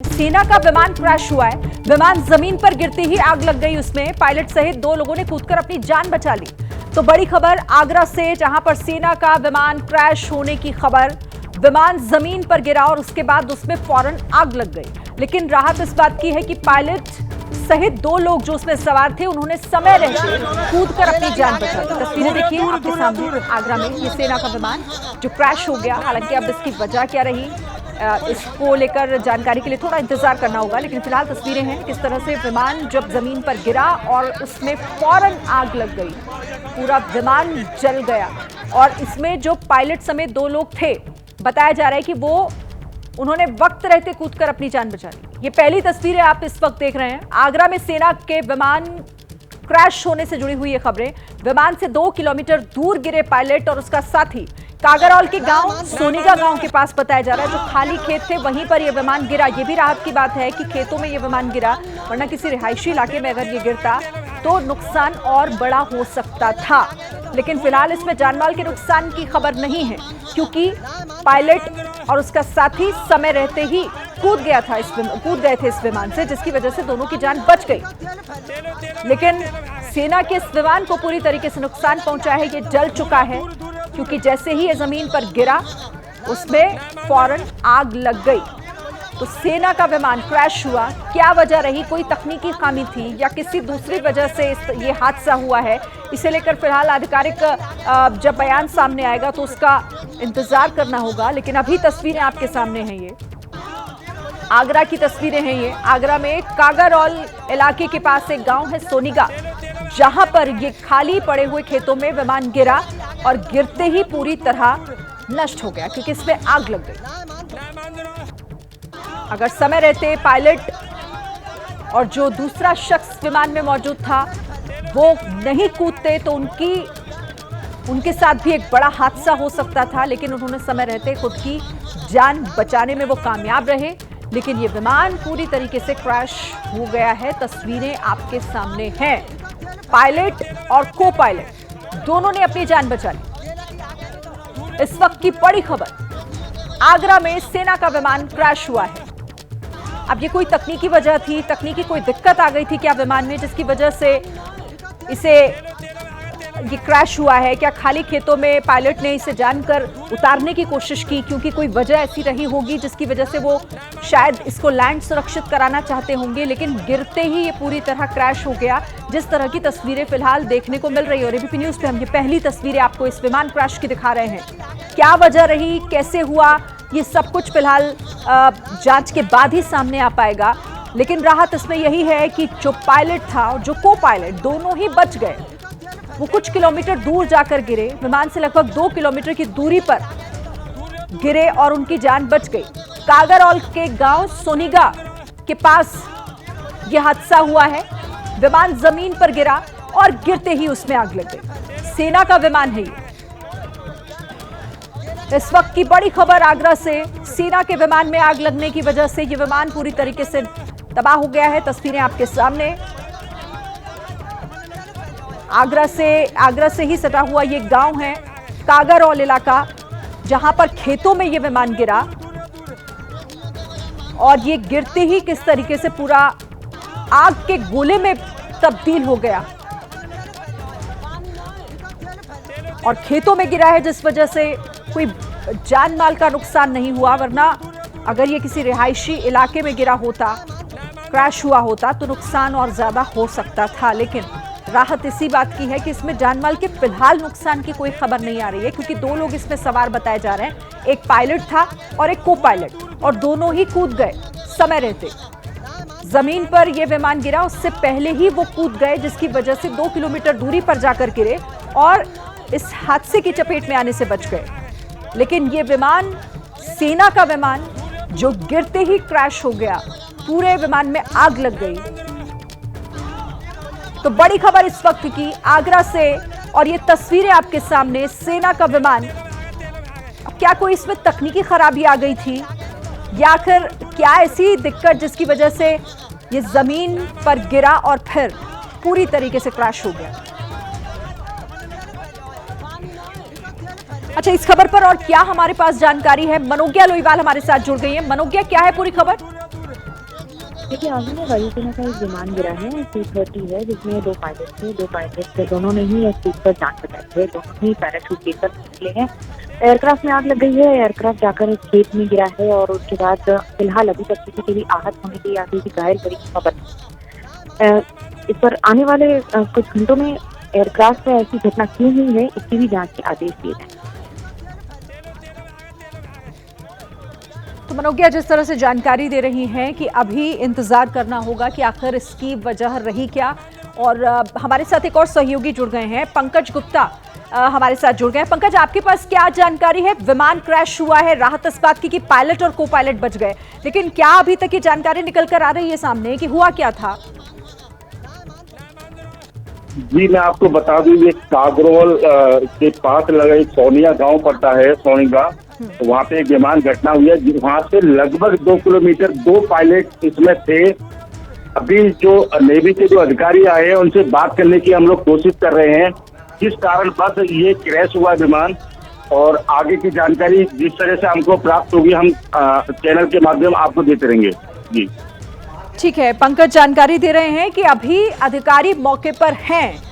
सेना का विमान क्रैश हुआ है। विमान जमीन पर गिरते ही आग लग गई। उसमें पायलट सहित 2 लोगों ने कूदकर अपनी जान बचा ली। तो बड़ी खबर आगरा से, जहां पर सेना का विमान क्रैश होने की खबर। विमान जमीन पर गिरा और उसके बाद उसमें फौरन आग लग गई। लेकिन राहत इस बात की है कि पायलट सहित 2 लोग जो उसमें सवार थे, उन्होंने समय रहते कूदकर अपनी जान बचा ली। तस्वीरें देखिए आपके सामने। आगरा में ये सेना का विमान जो क्रैश हो गया। हालांकि अब इसकी वजह क्या रही, इसको लेकर जानकारी के लिए थोड़ा इंतजार करना होगा। लेकिन फिलहाल तस्वीरें हैं किस तरह से विमान जब जमीन पर गिरा और उसमें फौरन आग लग गई, पूरा विमान जल गया। और इसमें जो पायलट समेत 2 लोग थे, बताया जा रहा है कि उन्होंने वक्त रहते कूदकर अपनी जान बचा ली। ये पहली तस्वीरें आप इस वक्त देख रहे हैं। आगरा में सेना के विमान क्रैश होने से जुड़ी हुई ये खबरें। विमान से 2 किलोमीटर दूर गिरे पायलट और उसका साथी। कागरौल के गांव सोनीगा गांव के पास बताया जा रहा है, जो खाली खेत थे वहीं पर यह विमान गिरा। ये भी राहत की बात है कि खेतों में यह विमान गिरा, वरना किसी रिहायशी इलाके में अगर ये गिरता तो नुकसान और बड़ा हो सकता था। लेकिन फिलहाल इसमें जानमाल के नुकसान की खबर नहीं है, क्योंकि पायलट और उसका साथी समय रहते ही कूद गए थे इस विमान से, जिसकी वजह से दोनों की जान बच गई। लेकिन सेना के इस विमान को पूरी तरीके से नुकसान पहुंचा है। ये जल चुका है, क्योंकि जैसे ही ये जमीन पर गिरा उसमें फौरन आग लग गई। तो सेना का विमान क्रैश हुआ, क्या वजह रही, कोई तकनीकी खामी थी या किसी दूसरी वजह से ये हादसा हुआ है, इसे लेकर फिलहाल आधिकारिक जब बयान सामने आएगा तो उसका इंतजार करना होगा। लेकिन अभी तस्वीरें आपके सामने हैं। ये आगरा की तस्वीरें हैं। ये आगरा में कागरौल इलाके के पास एक गांव है सोनीगा, जहां पर ये खाली पड़े हुए खेतों में विमान गिरा और गिरते ही पूरी तरह नष्ट हो गया, क्योंकि इसमें आग लग गई। अगर समय रहते पायलट और जो दूसरा शख्स विमान में मौजूद था वो नहीं कूदते तो उनके साथ भी एक बड़ा हादसा हो सकता था। लेकिन उन्होंने समय रहते खुद की जान बचाने में वो कामयाब रहे। लेकिन ये विमान पूरी तरीके से क्रैश हो गया है। तस्वीरें आपके सामने हैं। पायलट और को पायलट दोनों ने अपनी जान बचा ली। इस वक्त की बड़ी खबर, आगरा में सेना का विमान क्रैश हुआ है। अब ये कोई तकनीकी वजह थी, तकनीकी कोई दिक्कत आ गई थी क्या विमान में, जिसकी वजह से ये क्रैश हुआ है? क्या खाली खेतों में पायलट ने इसे जानकर उतारने की कोशिश की, क्योंकि कोई वजह ऐसी रही होगी जिसकी वजह से वो शायद इसको लैंड सुरक्षित कराना चाहते होंगे। लेकिन गिरते ही ये पूरी तरह क्रैश हो गया। जिस तरह की तस्वीरें फिलहाल देखने को मिल रही है, और एबीपी न्यूज पे हम ये पहली तस्वीरें आपको इस विमान क्रैश की दिखा रहे हैं। क्या वजह रही, कैसे हुआ, ये सब कुछ फिलहाल जांच के बाद ही सामने आ पाएगा। लेकिन राहत इसमें यही है कि जो पायलट था और जो को पायलट, दोनों ही बच गए। वो कुछ किलोमीटर दूर जाकर गिरे, विमान से लगभग 2 किलोमीटर की दूरी पर गिरे और उनकी जान बच गई। कागरौल के गांव सोनीगा के पास यह हादसा हुआ है। विमान जमीन पर गिरा और गिरते ही उसमें आग लग गई। सेना का विमान है ये। इस वक्त की बड़ी खबर आगरा से, सेना के विमान में आग लगने की वजह से यह विमान पूरी तरीके से तबाह हो गया है। तस्वीरें आपके सामने। आगरा से ही सटा हुआ ये गांव है कागरौल इलाका, जहां पर खेतों में ये विमान गिरा और ये गिरते ही किस तरीके से पूरा आग के गोले में तब्दील हो गया और खेतों में गिरा है, जिस वजह से कोई जान माल का नुकसान नहीं हुआ। वरना अगर ये किसी रिहायशी इलाके में गिरा होता, क्रैश हुआ होता, तो नुकसान और ज्यादा हो सकता था। लेकिन राहत इसी बात की है कि इसमें जानमाल के फिलहाल नुकसान की कोई खबर नहीं आ रही है, क्योंकि 2 लोग इसमें सवार बताए जा रहे हैं। एक पायलट था और एक को पायलट, और दोनों ही कूद गए समय रहते। जमीन पर यह विमान गिरा, उससे पहले ही वो कूद गए, जिसकी वजह से 2 किलोमीटर दूरी पर जाकर गिरे और इस हादसे की चपेट में आने से बच गए। लेकिन ये विमान, सेना का विमान, जो गिरते ही क्रैश हो गया, पूरे विमान में आग लग गई। तो बड़ी खबर इस वक्त की आगरा से, और ये तस्वीरें आपके सामने, सेना का विमान। अब क्या कोई इसमें तकनीकी खराबी आ गई थी, या आखिर क्या ऐसी दिक्कत जिसकी वजह से ये जमीन पर गिरा और फिर पूरी तरीके से क्रैश हो गया? अच्छा, इस खबर पर और क्या हमारे पास जानकारी है? मनोज्ञा लोईवाल हमारे साथ जुड़ गई है। मनोज्ञा, क्या है पूरी खबर? देखिए, आगे में वायुसेना का एक विमान गिरा है, C-30 है, जिसमें 2 पायलट थे। 2 पायलट थे, दोनों ने ही इस चीज़ पर जान बचाई है, दोनों ही पैराशूट लेकर निकले हैं। एयरक्राफ्ट में आग लग गई है, एयरक्राफ्ट जाकर एक खेत में गिरा है और उसके बाद फिलहाल अभी तक किसी के भी आहत होने की या किसी घायल होने की खबर नहीं। इस पर आने वाले कुछ घंटों में एयरक्राफ्ट में ऐसी घटना क्यों हुई है, इसकी भी जाँच के आदेश दिए गए। तो मनोज्ञा जिस तरह से जानकारी दे रही हैं कि अभी इंतजार करना होगा कि आखिर इसकी वजह रही क्या। और हमारे साथ एक और सहयोगी जुड़ गए हैं, पंकज गुप्ता हमारे साथ जुड़ गए हैं। पंकज, आपके पास क्या जानकारी है? विमान क्रैश हुआ है, राहत इस बात की कि पायलट और को पायलट बच गए, लेकिन क्या अभी तक ये जानकारी निकल कर आ रही है सामने कि हुआ क्या था? जी, मैं आपको बता दूं, ये कागरोल के पास लगा एक सोनिया गांव पड़ता है, सोनिगा। तो वहाँ पे एक विमान घटना हुई है, वहाँ से लगभग 2 किलोमीटर 2 पायलट इसमें थे। अभी जो नेवी के जो अधिकारी आए हैं उनसे बात करने की हम लोग कोशिश कर रहे हैं, किस कारण बस ये क्रैश हुआ विमान, और आगे की जानकारी जिस तरह से हमको प्राप्त होगी हम चैनल के माध्यम आपको देते रहेंगे। जी ठीक है, पंकज जानकारी दे रहे हैं कि अभी अधिकारी मौके पर हैं